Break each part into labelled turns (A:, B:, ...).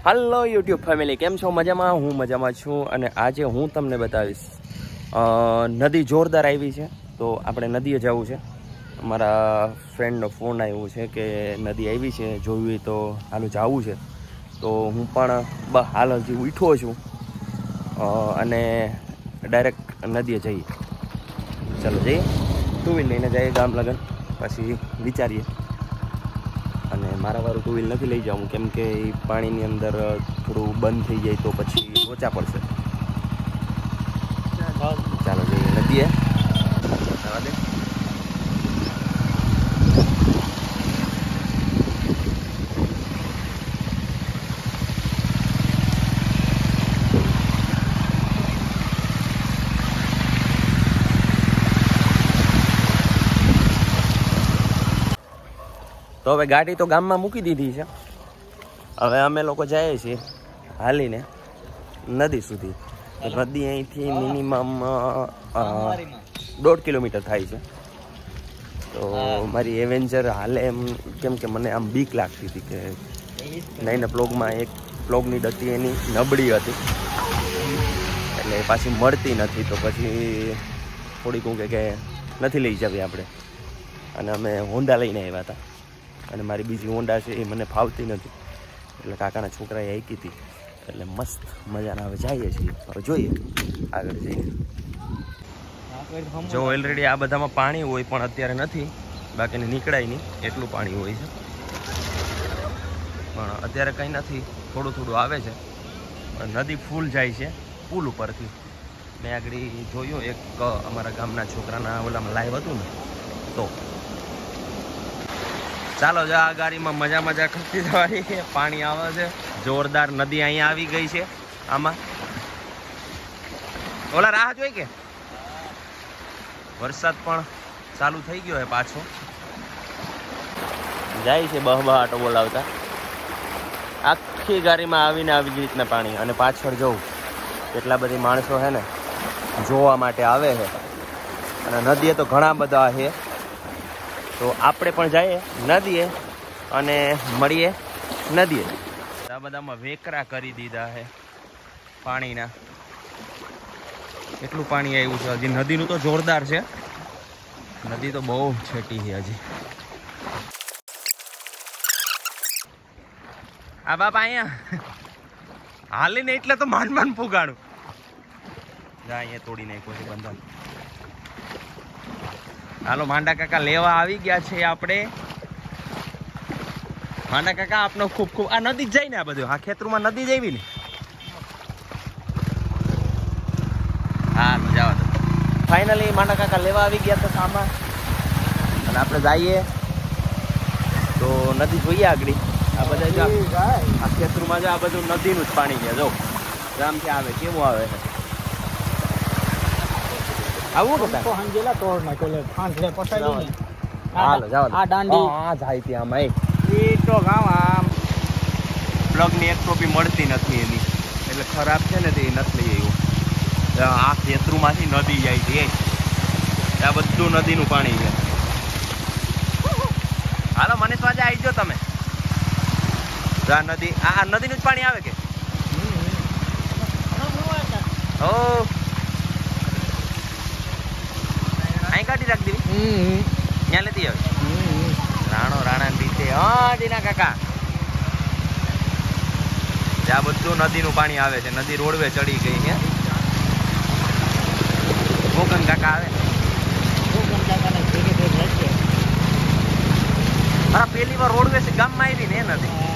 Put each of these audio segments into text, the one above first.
A: Hello YouTube family केम छो मजामा हूँ मजामा छूँ અને આજે હું તમને બતાવીશ નદી જોરદાર આવી છે તો આપણે નદીએ જવું છે અમારા ફ્રેન્ડનો ફોન આવ્યો છે કે નદી આવી છે જોવી તો હાલો જવું છે તો હું પણ હાલ હજી ઉઠ્યો છું અને ડાયરેક્ટ નદીએ જઈએ ચાલો જઈએ ટુ વ્હીલ લઈને જઈએ ગામ લગન પછી વિચારીએ અને મારા વાળું ટુ વ્હીલ નથી લઈ જાઉં કેમ કે પાણીની અંદર થોડું બંધ થઈ જાય તો પછી લોચા પડશે ચાલો જઈએ નદીએ તો હવે ગાડી તો ગામમાં મૂકી દીધી છે હવે અમે લોકો જઈએ છીએ હાલીને નદી સુધી નદી અહીંથી મિનિમમ 1.5 કિલોમીટર થાય છે તો મારી એવેન્જર હાલે એમ કેમ કે મને આમ બીક લાગતી હતી કે નહીં ને પ્લોગમાં એક પ્લોગની ડતી એની નબળી હતી એટલે પાછી મળતી નથી તો પછી થોડીક હું કે નથી લઈ જવી આપણે અને અમે હોન્ડા લઈને આવ્યા હતા અને મારી બીજી હોન્ડા છે એ મને ફાવતી નથી એટલે કાકાના છોકરાએ આંકી હતી એટલે મસ્ત મજાના હવે જઈએ છીએ હવે જોઈએ આગળ જઈએ જો ઓલરેડી આ બધામાં પાણી હોય પણ અત્યારે નથી બાકીને નીકળાય નહીં એટલું પાણી હોય છે પણ અત્યારે કંઈ નથી થોડું થોડું આવે છે નદી ફૂલ જાય છે પુલ ઉપરથી મેં આગળ જોયું એક અમારા ગામના છોકરાના ઓલામાં લાઈવ હતું ને તો ચાલો જો આ ગાડીમાં મજા કરતી જવાની પાણી આવે છે જોરદાર નદી અહીંયા આવી ગઈ છે આમાં ઓલા રાહ જોઈ કે વરસાદ પણ ચાલુ થઈ ગયો છે પાછો જાય છે બહબહાટો બોલાવતા આખી ગાડીમાં આવીને આવી રીતના પાણી અને પાછળ જવું કેટલા બધી માણસો છે ને જોવા માટે આવે છે અને નદીએ તો ઘણા બધા છે તો આપણે પણ જઈએ નદીએ અને મળીએ નદીએ આ બધામાં વેકરા કરી દીધા છે પાણીના એટલું પાણી આવ્યું છે હજી નદીનું તો જોરદાર છે નદી તો બહુ છેટી છે હજી આ બાપા અહીંયા હાલીને એટલે તો માંડ ફુગાડું જા અહીંયા તોડી નાખ્યો છે બંધન હાલો માંડા કાકા લેવા આવી ગયા છે આપણે માંડા કાકા આપનો ખૂબ ખૂબ આ નદી જ જાય ને આ બધું આ ખેતરમાં નદી જ આવી ને હા જાવ તો ફાઇનલી માંડા કાકા લેવા આવી ગયા તો સામાન અને આપણે જઈએ તો નદી જોઈએ આગળ આ બધા આ ખેતરમાં જો આ બધું નદીનું જ પાણી છે જો ગામથી આવે કેવું આવે છે આવું કે હંજેલા તોડ નાખ્યો લે ફાંસલે પસાઈ ને હાલો જાવ આ દાંડી આ જાય ત્યાં આમ ઈ તો ગામ આમ પ્લગ ની એક ટોપી મળતી નથી એની એટલે ખરાબ છે ને તે નથી લઈ આવ્યો આ ખેતરુમાંથી નદી જાય છે આ બધું નદીનું પાણી છે હાલો મને સ્વાજા આવી જાઓ તમે આ નદી આ નદીનું જ પાણી આવે કે ઓ અહીં કાઢી રાખ દેવી ત્યાં લેતી આવે રાણા રીતે હા જીના કાકા જ્યાં બધું નદીનું પાણી આવે છે નદી રોડવે ચડી ગઈ છે મોગન કાકા આવે હા પેલી વાર રોડવે છે ગામમાં આવી ને એ નથી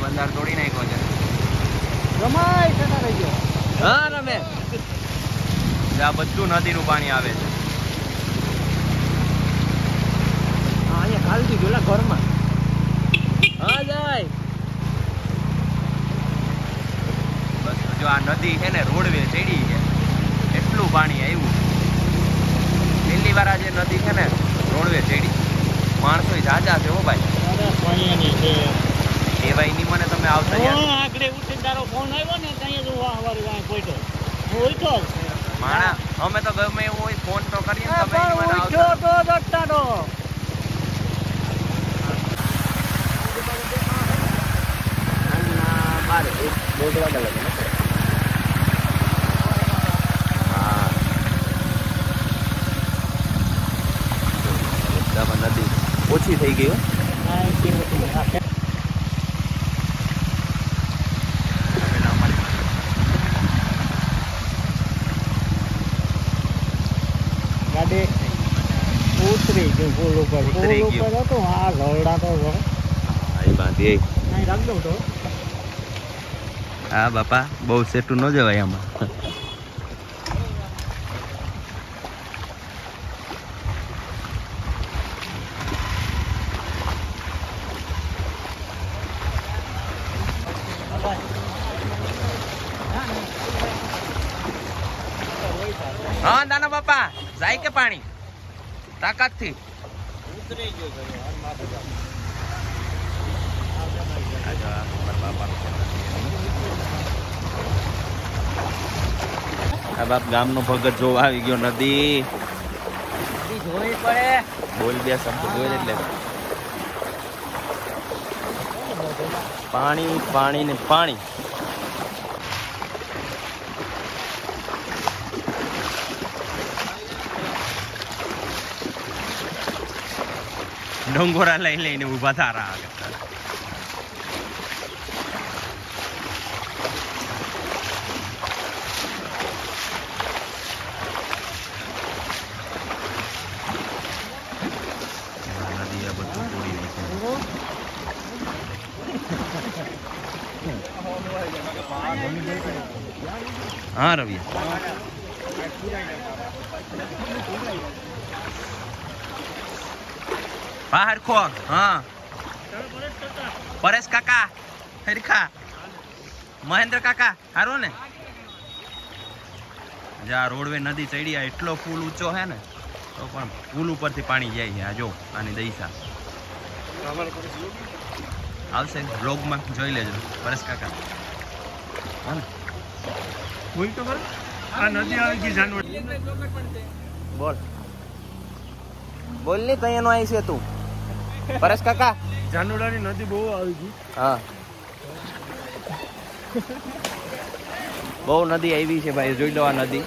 A: બંધાર તોડી નાખ્યો છે રમાય છે ને રહી ગયો હા રમે આ બધું નદીનું પાણી આવે છે અહીંયા ખાલી દીધું ઓલા ઘરમાં હા જાય બસ જો આ નદી છે ને રોડવે ચડી છે એટલું પાણી આવ્યું પહેલી વાર આજે નદી છે ને રોડવે ચડી માણસો જાજા છે હો ભાઈ એવાય ની મને તમે આવતા આગળ ઉઠીને તારો ફોન આવ્યો ને ત્યાં જ વાહવારી વાહ કોઈતો ઓઈતો માણા અમે તો ગમે એવું હોય ફોન તો કરીએ તમે મને આવતા તો દટ્ટાનો રોડવા ગલત ને હા એકદમ નદી ઓછી થઈ ગઈ
B: ગાડી ઉતરી ગયું પુલ ઉપર હતો આ ઘરડા તો
A: બાંધી
B: રાખ દઉં તો
A: હા બાપા બહુ સેટું ન જવાય આમાં હા નાના બાપા જાય કે પાણી તાકાત થી
B: ઉતરી ગયું
A: આ બાપ ગામનો ભગત જોવા આવી ગયો નદી
B: જોવી પડે
A: બોલ બે શબ્દ બોલ એટલે પાણી પાણી ને પાણી ડોંગોરા લઈ લઈને ઉભા થારા આગળ हाँ रवि बाहर खो हाँ परेश काका हरिखा महेंद्र काका हारो ने जा रोडवे नदी चढ़ी एटलो पुल ऊंचो है ने तो पण पुल ऊपर थी पानी जाए है जो आनी दईसा आवशे ब्लॉग में જોઈ લેજો પરેશ કાકા હા
B: બોલ તો બર આ નદી આવી ગઈ જાનવર
A: બોલ બોલ ની તૈયાનો આવી છે તું પરેશ કાકા
B: જાનવડાની નદી બહુ આવી ગઈ
A: હા બહુ નદી આવી છે ભાઈ જોઈ લો આ નદી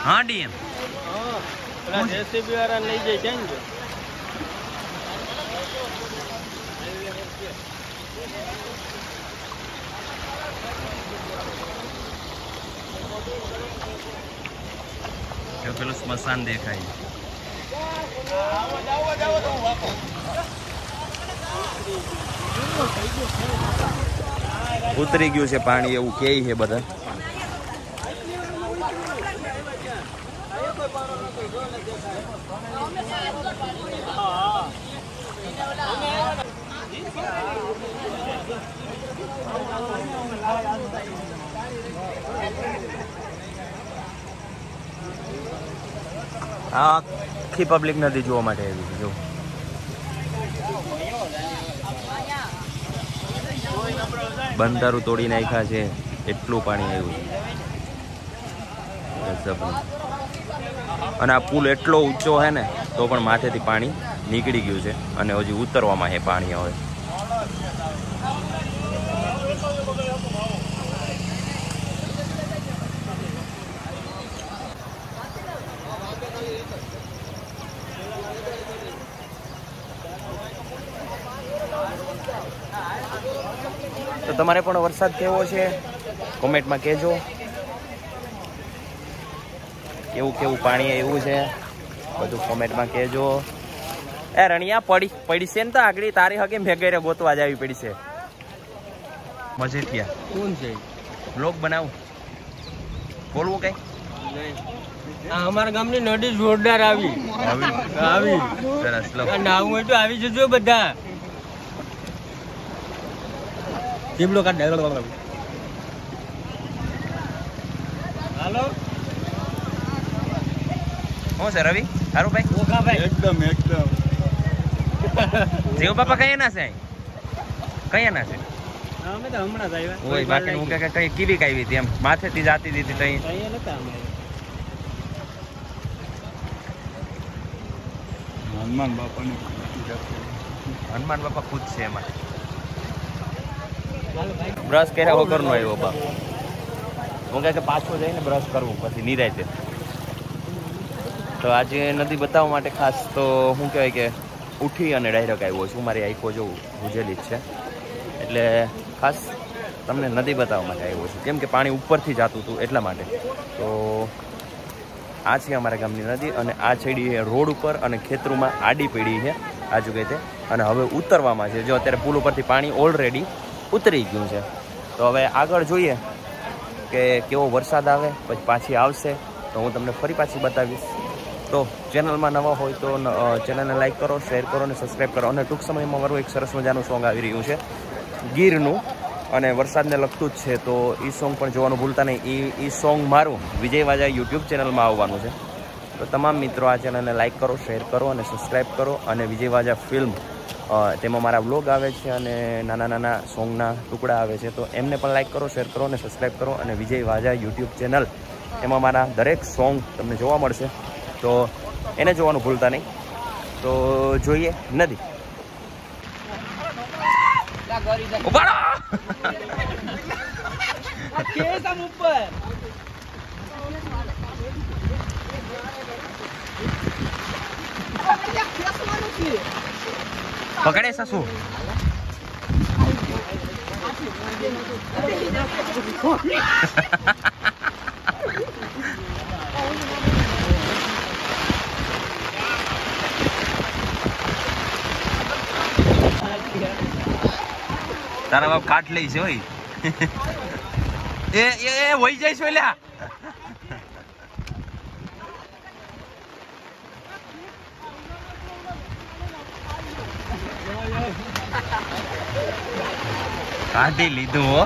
A: हाँ डीएम
B: પેલા જેસીબી વાળા લઈ જાય છે ને
A: જો પેલું સ્મશાન દેખાય ઉતરી ગયું છે પાણી એવું કે છે બધા આખી પબ્લિક નદી જોવા માટે આવી છે જો બંધારું તોડી નાખ્યા છે એટલું પાણી આવ્યું છે અને આ પુલ એટલો ઊંચો છે ને તો પણ માથેથી પાણી નીકળી ગયું છે અને હજી ઉતરવામાં છે પાણી હવે તો તમારે પણ વરસાદ કેવો છે કોમેન્ટમાં કહેજો કેવું કેવું પાણી આવ્યું છે બધું કોમેન્ટમાં કહેજો એ રણિયા પડી છે ને તો આગળ તારી હકે ભેગેરે ગોતવા જ આવી પડી છે મજેઠિયા
B: કોણ છે
A: બ્લોગ બનાવું બોલવું કઈ
B: આ અમારા ગામની નદી જોરદાર આવી આવી
A: સરસ લો
B: નાવું હોય તો આવી જજો બધા ટીમલો કાઢ હાલો
A: હું છે રવિ સારું ભાઈ
B: ઓખા ભાઈ એકદમ
A: જીવ બાપા કયા ના છે કયા ના છે
B: અમે તો હમણાં જ આવ્યા
A: ઓય બાકી હું કે કઈ કીવી કાવી હતી એમ માથેથી જાતી દીધી તઈ
B: અહીંયા નતા અમે હનુમાન બાપાની
A: હનુમાન બાપા ખુદ છે એમાં. બ્રશ કર્યા વગરનો આવ્યો બા. હું કહે કે પાછો જઈને બ્રશ કરવું પછી નિરાયતે. તો આજે નદી બતાવવા માટે ખાસ તો શું કહેવાય કે ઉઠી અને ડાયરેક્ટ આવ્યો છું. મારી આંખો જોવું ભૂજેલી જ છે એટલે ખાસ તમને નદી બતાવવા માટે આવ્યો છું. કેમ કે પાણી ઉપરથી જતું હતું એટલા માટે. તો આ છે અમારા ગામની નદી અને આ છેડી રોડ ઉપર અને ખેતરોમાં આડી પડી છે આજુ કહે તે. અને હવે ઉતરવામાં છે. જો અત્યારે પુલ ઉપરથી પાણી ઓલરેડી ઉતરી ગયું છે. તો હવે આગળ જોઈએ કે કેવો વરસાદ આવે પછી પાછી આવશે તો હું તમને ફરી પાછી બતાવીશ. તો ચેનલમાં નવા હોય તો ચેનલને લાઈક કરો, શેર કરો અને સબસ્ક્રાઈબ કરો. અને ટૂંક સમયમાં મારું એક સરસ મજાનું સોંગ આવી રહ્યું છે ગીરનું અને વરસાદને લગતું જ છે. તો એ સોંગ પણ જોવાનું ભૂલતા નહીં. એ સોંગ મારું વિજય વાજા યુટ્યુબ ચેનલમાં આવવાનું છે. તો તમામ મિત્રો આ ચેનલને લાઈક કરો, શેર કરો અને સબસ્ક્રાઈબ કરો. અને વિજય વાજા ફિલ્મ તેમાં મારા વ્લોગ આવે છે અને નાના નાના સોંગના ટુકડા આવે છે. તો એમને પણ લાઈક કરો, શેર કરો અને સબસ્ક્રાઈબ કરો. અને વિજય વાજા યુટ્યુબ ચેનલ એમાં મારા દરેક સોંગ તમને જોવા મળશે. તો એને જોવાનું ભૂલતા નહીં. તો જોઈએ નદી. પકડે સસુ તારા બાપ કાટ લઈ છે હોય. એ વહી જાય છે લ્યા. કાઢી લીધું હો.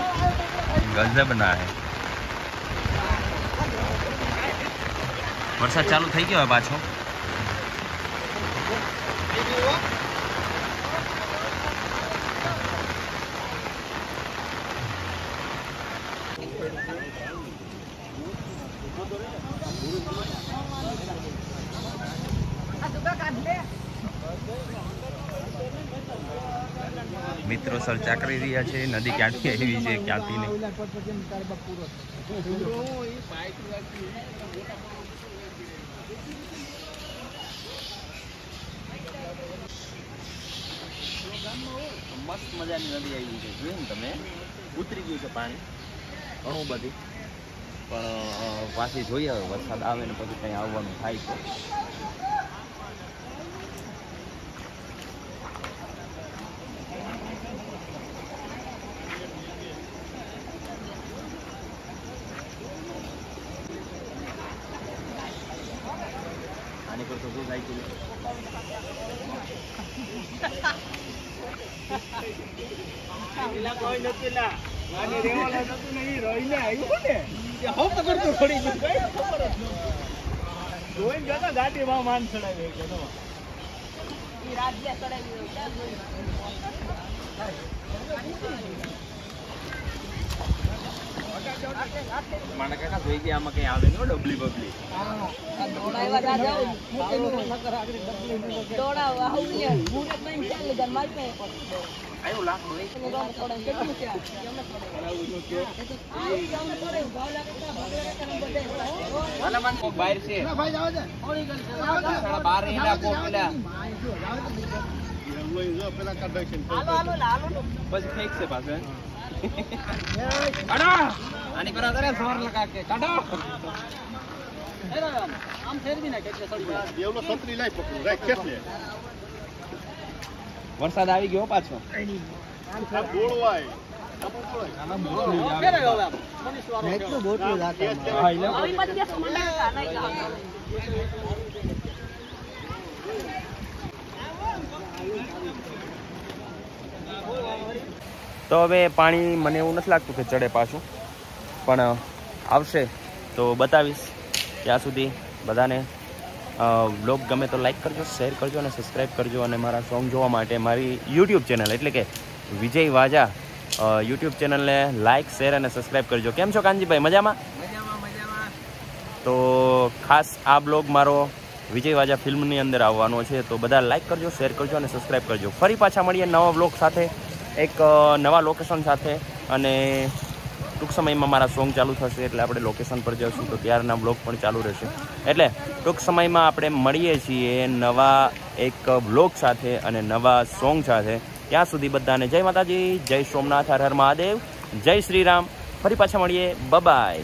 A: ગજબ ના હે. વરસાદ ચાલુ થઈ ગયો પાછો. મિત્રો ચર્ચા કરી રહ્યા છે નદી ક્યાંથી આવી છે ક્યાંથી નહીં. મસ્ત મજાની નદી આવી છે. જોયું ને તમે, ઉતરી ગયું છે પાણી ઘણું બધું. પણ પાછી જોઈએ હવે વરસાદ આવે ને પછી કંઈ આવવાનું થાય તો. આની પર તો શું થાય છે? કોઈ નથી લા આને રેવાલા નતું નહીં રહીને આવ્યું ને કે હો પકડતો થોડી કઈ ખબર જ જોઈને જતા ગાડી માં માન ચડાવી કે તો ઈ રાજ્ય ચડાવી મને કાકા જોઈ ગયા આમાં કઈ આવે ને ડબલી બબલી દોડાવા જાવ મોટેનું નકર આગળ ડબલી દોડાવ આવું ને મુરત નહીં ચાલે જન માર પે આયો લાખ લઈ દોડાવ થોડા કેટલું છે આવું જો કે આ જાવ કરે ભાવ લાગતા ભગવાન બધે વાલા માન કો બહાર છે ના ભાઈ જાવ છે ઓળી ગલ સાડા 12 ઈલા કો પેલા જો પેલા કન્ડક્શન હાલો પછી ફેક છે પાછો કાઢો આની પર આધારે જોર લગા કે કાઢો આમ ફેરવી ના કેટલે સડી જાય દેવલો છત્રી લઈ પકડો રાખ કેટલે વરસાદ આવી ગયો પાછો આ બોળવાય આના બોળું આવે હવે મનીષવાળો એટલું બોટલું જાતા આવી મધ્ય સમંડા નહીં તો હવે પાણી મને એવું નથી લાગતું કે ચડે પાછું, પણ આવશે તો બતાવીશ. ત્યાં સુધી બધાને વ્લોગ ગમે તો લાઈક કરજો, શેર કરજો અને સબસ્ક્રાઈબ કરજો. અને મારા સોંગ જોવા માટે મારી યુટ્યુબ ચેનલ એટલે કે વિજય વાજા યુટ્યુબ ચેનલને લાઈક, શેર અને સબસ્ક્રાઈબ કરજો. કેમ છો કાનજીભાઈ? મજામાં? તો ખાસ આ બ્લોગ મારો વિજય વાજા ફિલ્મની અંદર આવવાનો છે. તો બધા લાઈક કરજો, શેર કરજો અને સબસ્ક્રાઈબ કરજો. ફરી પાછા મળીએ નવા વ્લોગ સાથે, એક નવા લોકેશન સાથે. અને ટૂંક સમયમાં મારા સોંગ ચાલુ થશે એટલે આપણે લોકેશન પર જઈશું, તો ત્યારના વ્લોગ પણ ચાલુ રહેશે. એટલે ટૂંક સમયમાં આપણે મળીએ છીએ નવા એક વ્લોગ સાથે અને નવા સોંગ સાથે. ત્યાં સુધી બધાને જય માતાજી, જય સોમનાથ, હર હર મહાદેવ, જય શ્રી રામ. ફરી પાછા મળીએ. બાય.